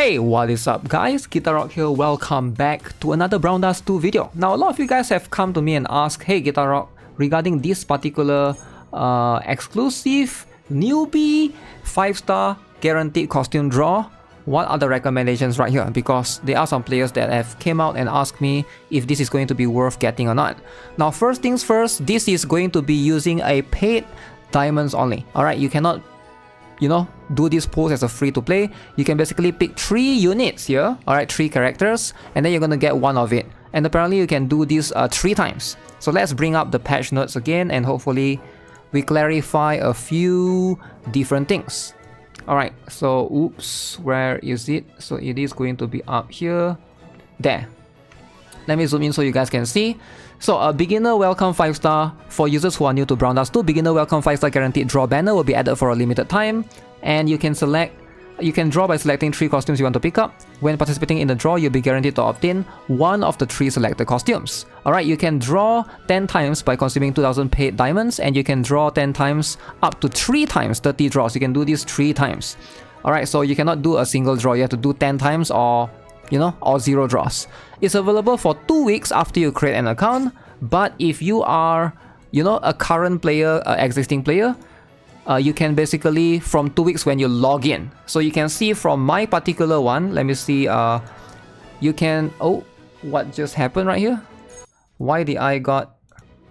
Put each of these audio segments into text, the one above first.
Hey, what is up guys? GuitarRock here, welcome back to another Brown Dust 2 video. Now a lot of you guys have come to me and asked, hey GuitarRock, regarding this particular exclusive newbie 5-star guaranteed costume draw, what are the recommendations right here? Because there are some players that have came out and asked me if this is going to be worth getting or not. Now first things first, this is going to be using a paid diamonds only. Alright, you cannot do this pose as a free to play. You can basically pick 3 units here, alright, 3 characters, and then you're gonna get one of it. And apparently you can do this 3 times. So let's bring up the patch notes again and hopefully we clarify a few different things. Alright, so oops, where is it? So it is going to be up here. There. Let me zoom in so you guys can see. So a beginner welcome 5-star for users who are new to Brown Dust 2. Beginner welcome 5-star guaranteed draw banner will be added for a limited time, and you can draw by selecting 3 costumes you want to pick up. When participating in the draw, you'll be guaranteed to obtain one of the 3 selected costumes. Alright, you can draw 10 times by consuming 2000 paid diamonds, and you can draw 10 times up to 3 times 30 draws. You can do this 3 times. Alright, so you cannot do a single draw, you have to do 10 times or 0 draws. It's available for 2 weeks after you create an account, but if you are, a current player, existing player, you can basically from 2 weeks when you log in. So you can see from my particular one, let me see, you can, oh, what just happened right here? Why did I got,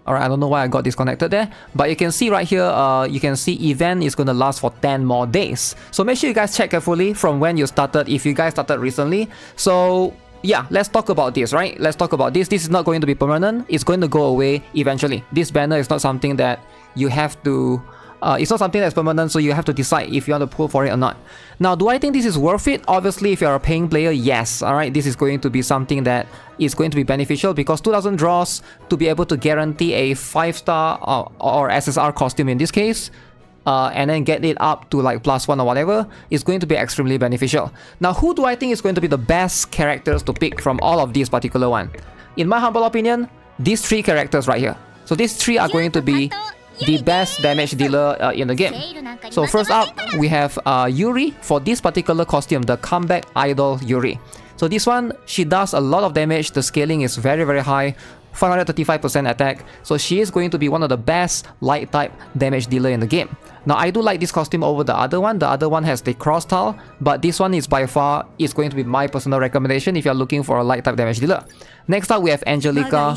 alright, I don't know why I got disconnected there, but you can see right here, you can see event is going to last for 10 more days. So make sure you guys check carefully from when you started, if you guys started recently. So yeah, let's talk about this, right? Let's talk about this. This is not going to be permanent. It's going to go away eventually. This banner is not something that you have to, it's not something that's permanent, so you have to decide if you want to pull for it or not. Now, do I think this is worth it? Obviously, if you're a paying player, yes. Alright, this is going to be something that is going to be beneficial because 2000 draws to be able to guarantee a 5-star or SSR costume in this case, and then get it up to like +1 or whatever, is going to be extremely beneficial. Now, who do I think is going to be the best characters to pick from all of these particular one? In my humble opinion, these 3 characters right here. So these 3 are going to be the best damage dealer in the game. So first up, we have Yuri for this particular costume, the comeback idol Yuri. So this one, she does a lot of damage. The scaling is very, very high. 535% attack, so she is going to be one of the best light type damage dealer in the game. Now I do like this costume over the other one. The other one has the cross tile, but this one is by far going to be my personal recommendation if you're looking for a light type damage dealer. Next up, we have Angelica,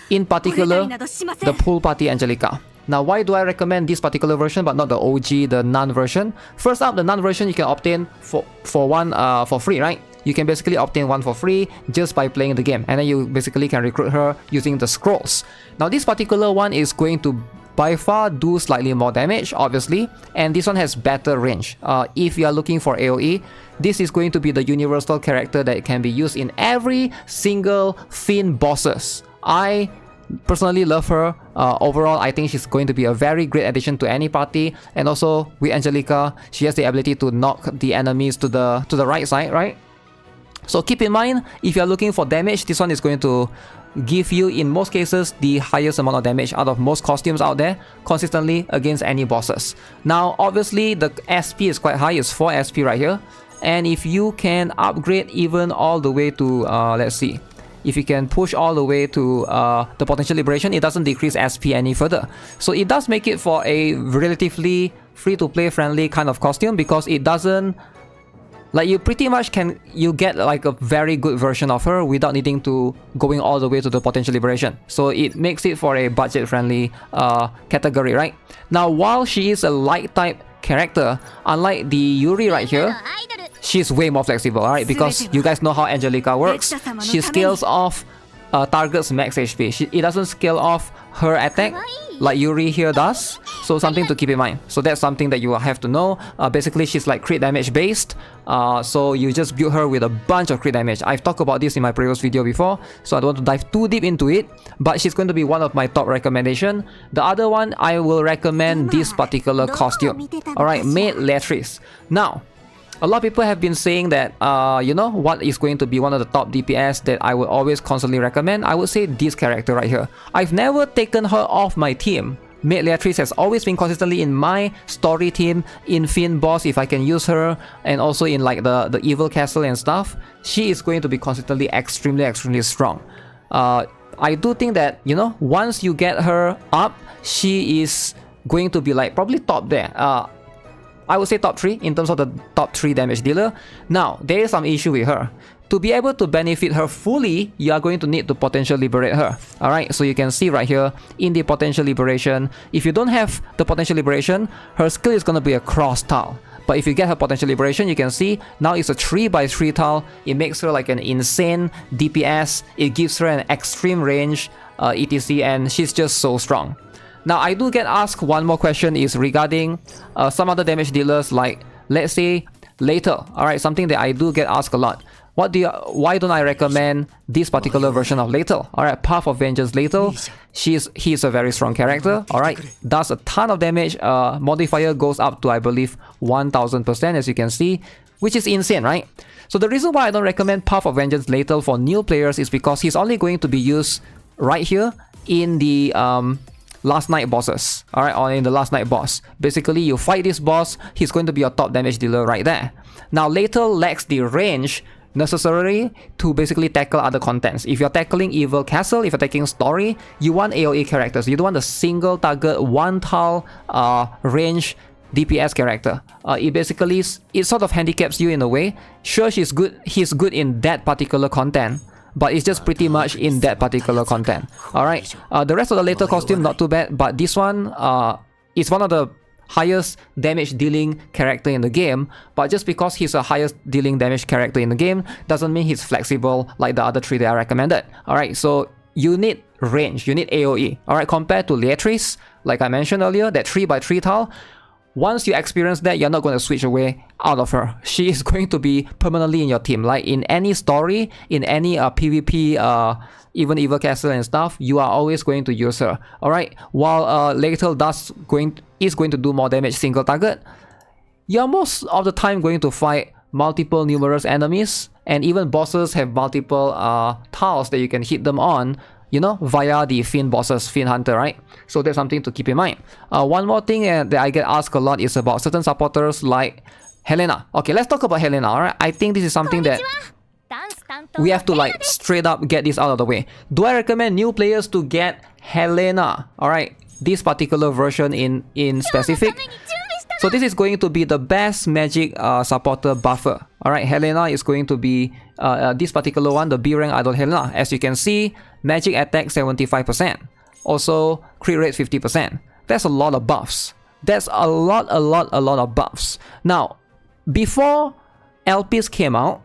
in particular the pool party Angelica. Now why do I recommend this particular version but not the OG, the nun version? First up, the nun version you can obtain for one for free, right? You can basically obtain one for free just by playing the game, and then you basically can recruit her using the scrolls. Now this particular one is going to by far do slightly more damage, obviously, and this one has better range. If you are looking for AoE, this is going to be the universal character that can be used in every single Fiend bosses. I personally love her. Overall, I think she's going to be a very great addition to any party, and also with Angelica, she has the ability to knock the enemies to the right side, right? So keep in mind, if you're looking for damage, this one is going to give you, in most cases, the highest amount of damage out of most costumes out there, consistently against any bosses. Now, obviously, the SP is quite high, it's 4 SP right here. And if you can upgrade even all the way to, let's see, if you can push all the way to the potential liberation, it doesn't decrease SP any further. So it does make it for a relatively free-to-play friendly kind of costume because it doesn't, like, you pretty much you get like a very good version of her without needing to going all the way to the potential liberation. So it makes it for a budget friendly category, right? Now, while she is a light type character, unlike the Yuri right here, she's way more flexible, alright? Because you guys know how Angelica works. She scales off target's max HP. It doesn't scale off her attack like Yuri here does. So something to keep in mind. So that's something that you will have to know. Basically, she's like crit damage based. So you just build her with a bunch of crit damage. I've talked about this in my previous video before, so I don't want to dive too deep into it. But she's going to be one of my top recommendation. The other one, I will recommend this particular costume. Alright, Maid Latrice. Now, a lot of people have been saying that, what is going to be one of the top DPS that I will always constantly recommend? I would say this character right here. I've never taken her off my team Maid Leatrice has always been consistently in my story team, in Fiend Boss if I can use her, and also in like the Evil Castle and stuff. She is going to be consistently extremely strong. I do think that, you know, once you get her up, she is going to be like probably top there. I would say top 3 in terms of the top 3 damage dealer. Now, there is some issue with her. To be able to benefit her fully, you are going to need to potential liberate her. Alright, so you can see right here in the potential liberation, if you don't have the potential liberation, her skill is going to be a cross tile. But if you get her potential liberation, you can see now it's a 3x3 tile. It makes her like an insane DPS. It gives her an extreme range, etc. And she's just so strong. Now, I do get asked one more question is regarding some other damage dealers like, let's say, Later. Alright, something that I do get asked a lot. Why don't I recommend this particular version of Lethal? Alright, Path of Vengeance Lethal. He's a very strong character. Alright, does a ton of damage. Modifier goes up to, I believe, 1000%, as you can see, which is insane, right? So the reason why I don't recommend Path of Vengeance Lethal for new players is because he's only going to be used right here in the last night bosses, alright, or in the last night boss. Basically, you fight this boss, he's going to be your top damage dealer right there. Now, Lethal lacks the range necessary to basically tackle other contents. If you're tackling Evil Castle, if you're tackling Story, you want AoE characters. You don't want a single target, one tile range DPS character. It sort of handicaps you in a way. Sure, he's good in that particular content, but it's just pretty much in that particular content. Alright, the rest of the Lethal costume, not too bad, but this one is one of the highest damage dealing character in the game, but just because he's a highest dealing damage character in the game doesn't mean he's flexible like the other 3 that I recommended. Alright, so you need range, you need AoE. Alright, compared to Leatrice, like I mentioned earlier, that 3x3 tile, once you experience that, you're not going to switch away out of her. She is going to be permanently in your team. Like in any story, in any PvP, even Evil Castle and stuff, you are always going to use her. Alright, while Lethal is going to do more damage single target, you're most of the time going to fight multiple numerous enemies, and even bosses have multiple tiles that you can hit them on, you know, via the Fiend bosses, Fiend Hunter, right? So that's something to keep in mind. One more thing that I get asked a lot is about certain supporters like Helena. Okay, let's talk about Helena, alright? I think this is something that we have to like straight up get this out of the way. Do I recommend new players to get Helena? Alright, this particular version in specific. So this is going to be the best magic supporter buffer. Alright, Helena is going to be this particular one, the B rank idol Helena. As you can see, magic attack 75%. Also, crit rate 50%. That's a lot of buffs. That's a lot of buffs. Now, before LPs came out,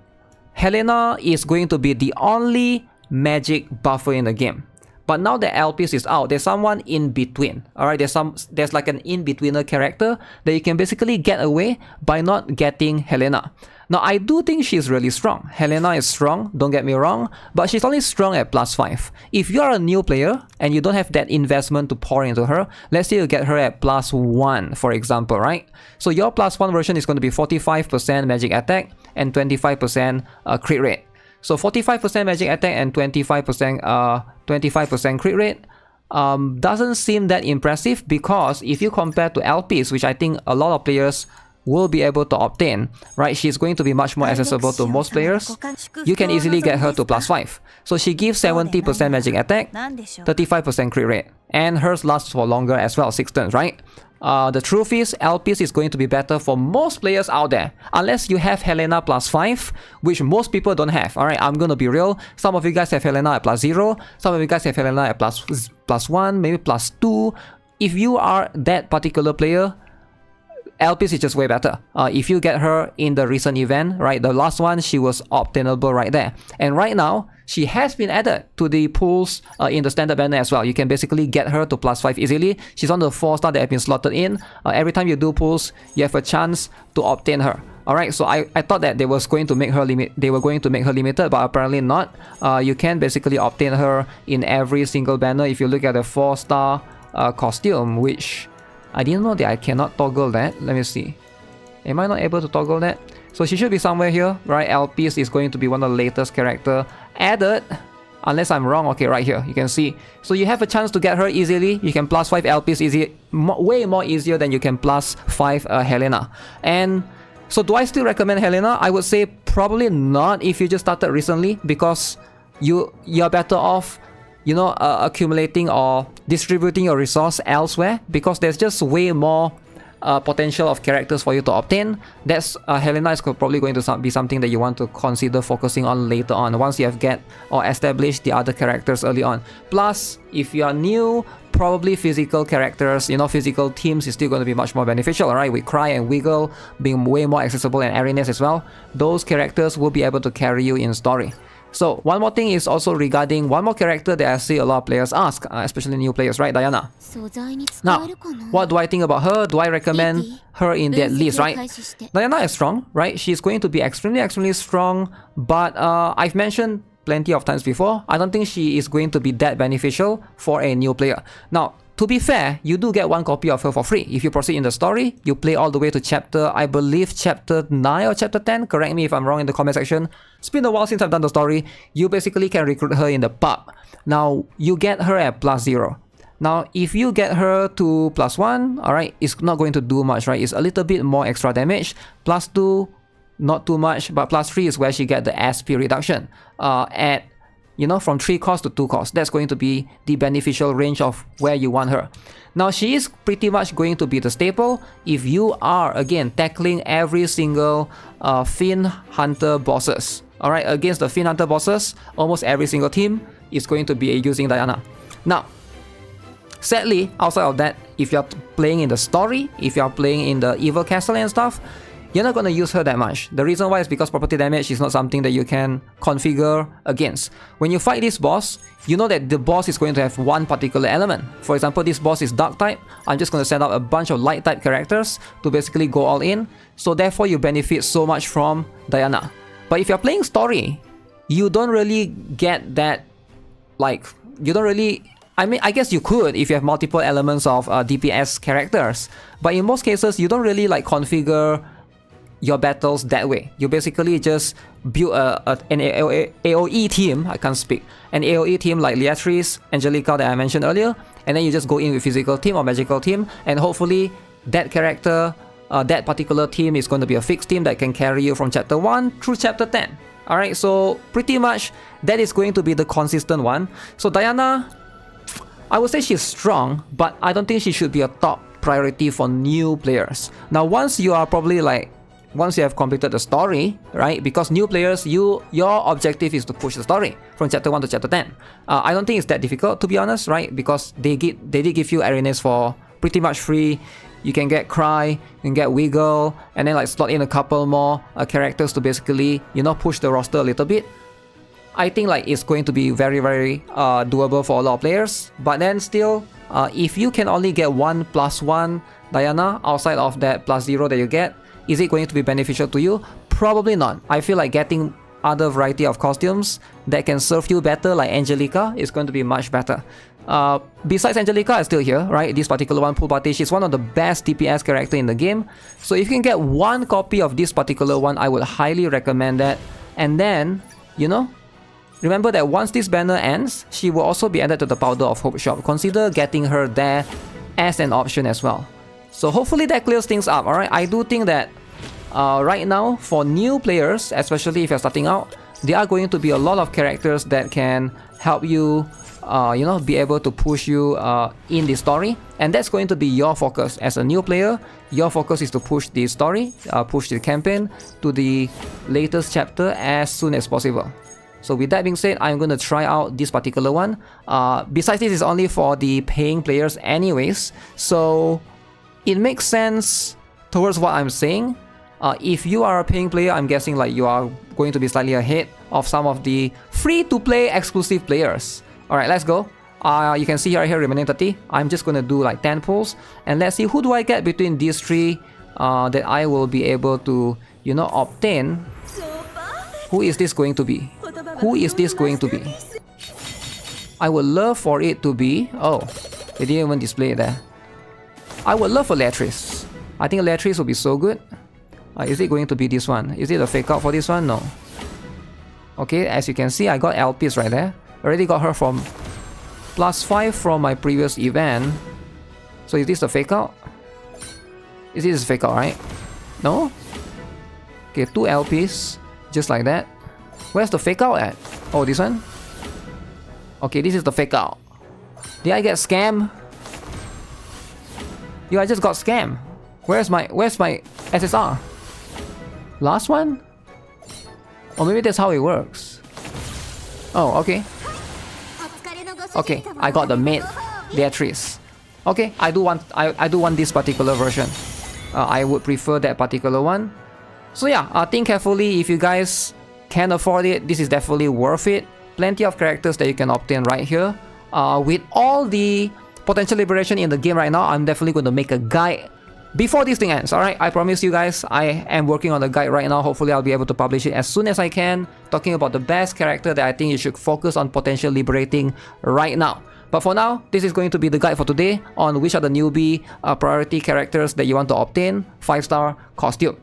Helena is going to be the only magic buffer in the game. But now that LPs is out, there's someone in between. Alright, there's like an in-betweener character that you can basically get away by not getting Helena. Now, I do think she's really strong. Helena is strong, don't get me wrong, but she's only strong at +5. If you're a new player and you don't have that investment to pour into her, let's say you get her at +1, for example, right? So your +1 version is going to be 45% magic attack and 25% crit rate. So 45% magic attack and 25% crit rate doesn't seem that impressive, because if you compare to LPs, which I think a lot of players will be able to obtain, right? She's going to be much more accessible to most players. You can easily get her to +5. So she gives 70% magic attack, 35% crit rate, and hers lasts for longer as well, 6 turns, right? The truth is, LPs is going to be better for most players out there, unless you have Helena +5, which most people don't have. Alright, I'm gonna be real. Some of you guys have Helena at +0, some of you guys have Helena at +1, maybe +2. If you are that particular player, LPs is just way better. If you get her in the recent event, right, the last one, she was obtainable right there. And right now, she has been added to the pools in the standard banner as well. You can basically get her to +5 easily. She's on the 4-star that have been slotted in. Every time you do pools, you have a chance to obtain her. Alright, so I thought that they were going to make her limited, but apparently not. You can basically obtain her in every single banner if you look at the 4-star costume, which I didn't know that I cannot toggle that. Let me see. Am I not able to toggle that? So she should be somewhere here, right? LPs is going to be one of the latest character added. Unless I'm wrong, okay, right here, you can see. So you have a chance to get her easily. You can plus 5 LPs easy, way more easier than you can plus 5 Helena. And so do I still recommend Helena? I would say probably not if you just started recently, because you're better off, you know, accumulating or distributing your resource elsewhere, because there's just way more potential of characters for you to obtain. That's Helena is probably going to be something that you want to consider focusing on later on, once you have get or established the other characters early on. Plus, if you are new, probably physical characters, you know, physical teams is still going to be much more beneficial, alright? With Cry and Wiggle being way more accessible, and Arenas as well, those characters will be able to carry you in story. So one more thing is also regarding one more character that I see a lot of players ask, especially new players, right? Diana. Now, what do I think about her? Do I recommend her in that list, right? Diana is strong, right? She's going to be extremely strong, but I've mentioned plenty of times before, I don't think she is going to be that beneficial for a new player. Now, to be fair, you do get one copy of her for free. If you proceed in the story, you play all the way to chapter, I believe chapter 9 or chapter 10, correct me if I'm wrong in the comment section. It's been a while since I've done the story. You basically can recruit her in the pub. Now, you get her at +0. Now, if you get her to +1, alright, it's not going to do much, right? It's a little bit more extra damage. +2, not too much, but +3 is where she get the SP reduction. At, you know, from 3 cost to 2 cost. That's going to be the beneficial range of where you want her. Now, she is pretty much going to be the staple if you are, again, tackling every single Fiend Hunter bosses. Alright, against the Fiend Hunter bosses, almost every single team is going to be using Diana. Now, sadly, outside of that, if you're playing in the story, if you're playing in the Evil Castle and stuff, you're not going to use her that much. The reason why is because property damage is not something that you can configure against. When you fight this boss, you know that the boss is going to have one particular element. For example, this boss is dark type. I'm just going to send out a bunch of light type characters to basically go all in. So therefore, you benefit so much from Diana. But if you're playing story, you don't really get that, like, you don't really... I mean, I guess you could if you have multiple elements of DPS characters. But in most cases, you don't really like configure your battles that way. You basically just build an AoE team, I can't speak, an AoE team like Leatrice, Angelica that I mentioned earlier, and then you just go in with physical team or magical team, and hopefully that character, that particular team is going to be a fixed team that can carry you from chapter 1 through chapter 10. Alright, so pretty much that is going to be the consistent one. So Diana, I would say she's strong, but I don't think she should be a top priority for new players. Now, once you are probably like, once you have completed the story, right? Because new players, your objective is to push the story from chapter 1 to chapter 10. I don't think it's that difficult, to be honest, right? Because they did give you arenas for pretty much free. You can get Cry, you can get Wiggle, and then like slot in a couple more characters to basically, you know, push the roster a little bit. I think like it's going to be very doable for a lot of players. But then still, if you can only get one +1 Diana outside of that +0 that you get, is it going to be beneficial to you? Probably not. I feel like getting other variety of costumes that can serve you better, like Angelica, is going to be much better. Besides Angelica is still here, right? This particular one, Pulpati, she's one of the best DPS character in the game. So if you can get one copy of this particular one, I would highly recommend that. And then, you know, remember that once this banner ends, she will also be added to the Powder of Hope shop. Consider getting her there as an option as well. So hopefully that clears things up, alright? I do think that right now, for new players, especially if you're starting out, there are going to be a lot of characters that can help you, you know, be able to push you in the story. And that's going to be your focus. As a new player, your focus is to push the story, push the campaign to the latest chapter as soon as possible. So with that being said, I'm going to try out this particular one. Besides, this is only for the paying players anyways. So it makes sense towards what I'm saying. If you are a paying player, I'm guessing like you are going to be slightly ahead of some of the free-to-play exclusive players. Alright, let's go. You can see right here, remaining 30. I'm just going to do like 10 pulls. And let's see who do I get between these three that I will be able to, you know, obtain. Who is this going to be? Who is this going to be? I would love for it to be... Oh, they didn't even display it there. I would love for Leatrice. I think Leatrice will be so good. Is it going to be this one? Is it a fake out for this one? No. Okay, as you can see, I got LPs right there. Already got her from +5 from my previous event. So is this the fake out? Is this fake out, right? No? Okay, 2 LPs. Just like that. Where's the fake out at? Oh, this one? Okay, this is the fake out. Did I get scammed? Yo, I just got scammed. Where's my SSR? Last one? Or maybe that's how it works. Oh, okay. Okay, I got the maid Beatrice. Okay, I do want this particular version. I would prefer that particular one. So yeah, think carefully. If you guys can afford it, this is definitely worth it. Plenty of characters that you can obtain right here. With all the potential liberation in the game right now, I'm definitely going to make a guide before this thing ends. Alright, I promise you guys, I am working on the guide right now. Hopefully I'll be able to publish it as soon as I can, talking about the best character that I think you should focus on potential liberating right now. But for now, this is going to be the guide for today on which are the newbie priority characters that you want to obtain 5-star costume.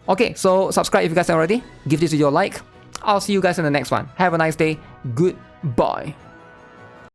Okay, so subscribe if you guys haven't already. Give this video a like. I'll see you guys in the next one. Have a nice day. Goodbye.